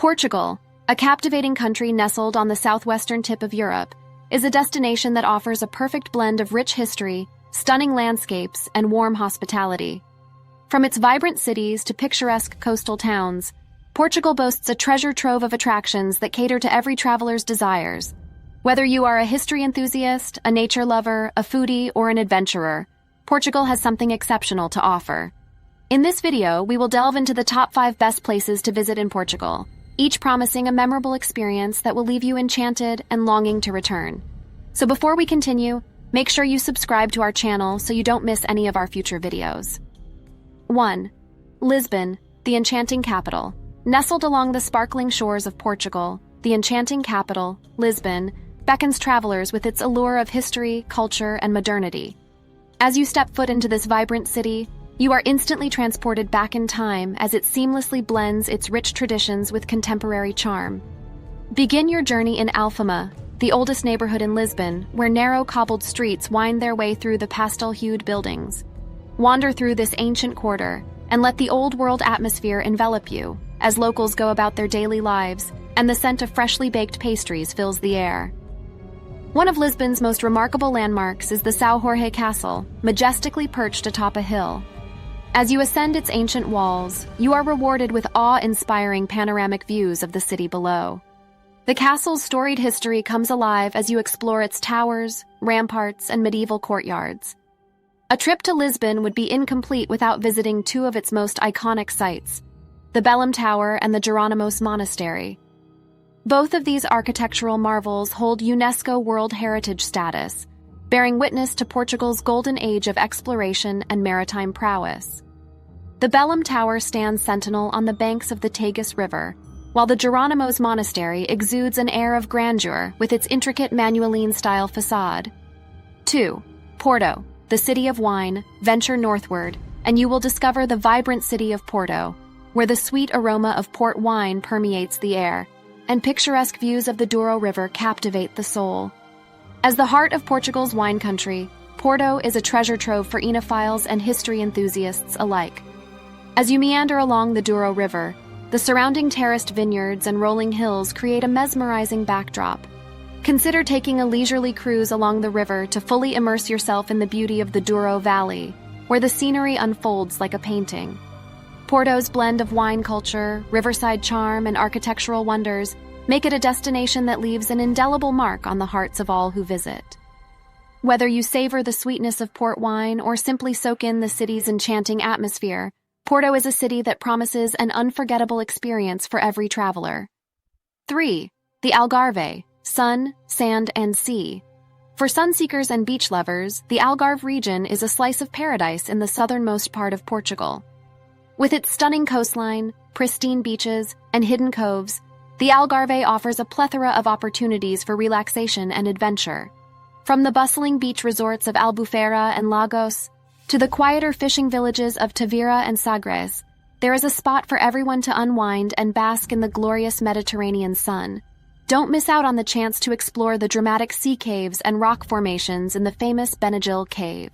Portugal, a captivating country nestled on the southwestern tip of Europe, is a destination that offers a perfect blend of rich history, stunning landscapes, and warm hospitality. From its vibrant cities to picturesque coastal towns, Portugal boasts a treasure trove of attractions that cater to every traveler's desires. Whether you are a history enthusiast, a nature lover, a foodie, or an adventurer, Portugal has something exceptional to offer. In this video, we will delve into the top 5 best places to visit in Portugal, each promising a memorable experience that will leave you enchanted and longing to return. So before we continue, make sure you subscribe to our channel so you don't miss any of our future videos. 1. Lisbon, the enchanting capital. Nestled along the sparkling shores of Portugal, the enchanting capital, Lisbon, beckons travelers with its allure of history, culture, and modernity. As you step foot into this vibrant city, you are instantly transported back in time as it seamlessly blends its rich traditions with contemporary charm. Begin your journey in Alfama, the oldest neighborhood in Lisbon, where narrow cobbled streets wind their way through the pastel-hued buildings. Wander through this ancient quarter and let the old-world atmosphere envelop you as locals go about their daily lives and the scent of freshly baked pastries fills the air. One of Lisbon's most remarkable landmarks is the São Jorge Castle, majestically perched atop a hill. As you ascend its ancient walls, you are rewarded with awe-inspiring panoramic views of the city below. The castle's storied history comes alive as you explore its towers, ramparts, and medieval courtyards. A trip to Lisbon would be incomplete without visiting 2 of its most iconic sites, the Belém Tower and the Jerónimos Monastery. Both of these architectural marvels hold UNESCO World Heritage status, bearing witness to Portugal's golden age of exploration and maritime prowess. The Belém Tower stands sentinel on the banks of the Tagus River, while the Jerónimos Monastery exudes an air of grandeur with its intricate Manueline-style facade. 2. Porto, the city of wine. Venture northward, and you will discover the vibrant city of Porto, where the sweet aroma of port wine permeates the air, and picturesque views of the Douro River captivate the soul. As the heart of Portugal's wine country, Porto is a treasure trove for enophiles and history enthusiasts alike. As you meander along the Douro River, the surrounding terraced vineyards and rolling hills create a mesmerizing backdrop. Consider taking a leisurely cruise along the river to fully immerse yourself in the beauty of the Douro Valley, where the scenery unfolds like a painting. Porto's blend of wine culture, riverside charm, and architectural wonders make it a destination that leaves an indelible mark on the hearts of all who visit. Whether you savor the sweetness of port wine or simply soak in the city's enchanting atmosphere, Porto is a city that promises an unforgettable experience for every traveler. 3. The Algarve, sun, sand, and sea. For sun-seekers and beach lovers, the Algarve region is a slice of paradise in the southernmost part of Portugal. With its stunning coastline, pristine beaches, and hidden coves, the Algarve offers a plethora of opportunities for relaxation and adventure. From the bustling beach resorts of Albufeira and Lagos to the quieter fishing villages of Tavira and Sagres, there is a spot for everyone to unwind and bask in the glorious Mediterranean sun. Don't miss out on the chance to explore the dramatic sea caves and rock formations in the famous Benagil Cave.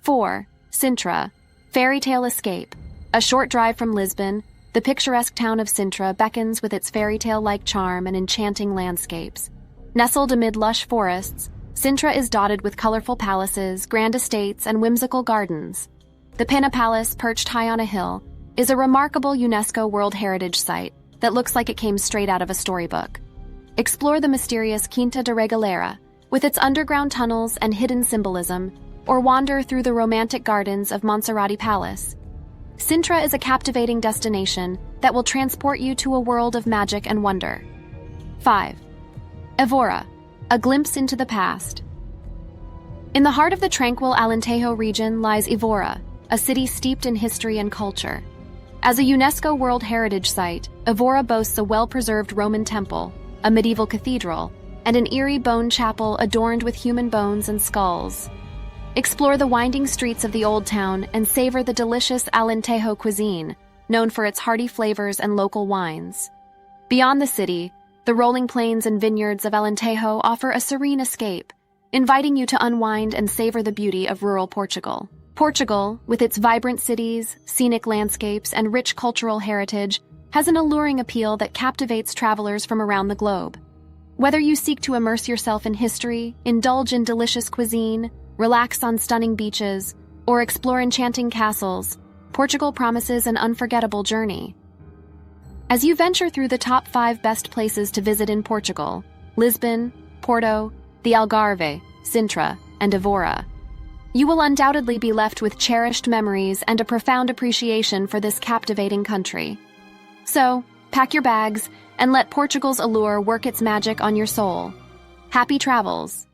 4. Sintra, fairytale escape. A short drive from Lisbon, the picturesque town of Sintra beckons with its fairytale-like charm and enchanting landscapes. Nestled amid lush forests, Sintra is dotted with colorful palaces, grand estates, and whimsical gardens. The Pena Palace, perched high on a hill, is a remarkable UNESCO World Heritage site that looks like it came straight out of a storybook. Explore the mysterious Quinta da Regaleira, with its underground tunnels and hidden symbolism, or wander through the romantic gardens of Monserrate Palace. Sintra is a captivating destination that will transport you to a world of magic and wonder. 5. Évora, a glimpse into the past. In the heart of the tranquil Alentejo region lies Évora, a city steeped in history and culture. As a UNESCO World Heritage Site, Évora boasts a well-preserved Roman temple, a medieval cathedral, and an eerie bone chapel adorned with human bones and skulls. Explore the winding streets of the Old Town and savor the delicious Alentejo cuisine, known for its hearty flavors and local wines. Beyond the city, the rolling plains and vineyards of Alentejo offer a serene escape, inviting you to unwind and savor the beauty of rural Portugal. Portugal, with its vibrant cities, scenic landscapes, and rich cultural heritage, has an alluring appeal that captivates travelers from around the globe. Whether you seek to immerse yourself in history, indulge in delicious cuisine, relax on stunning beaches, or explore enchanting castles, Portugal promises an unforgettable journey. As you venture through the top 5 best places to visit in Portugal, Lisbon, Porto, the Algarve, Sintra, and Évora, you will undoubtedly be left with cherished memories and a profound appreciation for this captivating country. So, pack your bags and let Portugal's allure work its magic on your soul. Happy travels!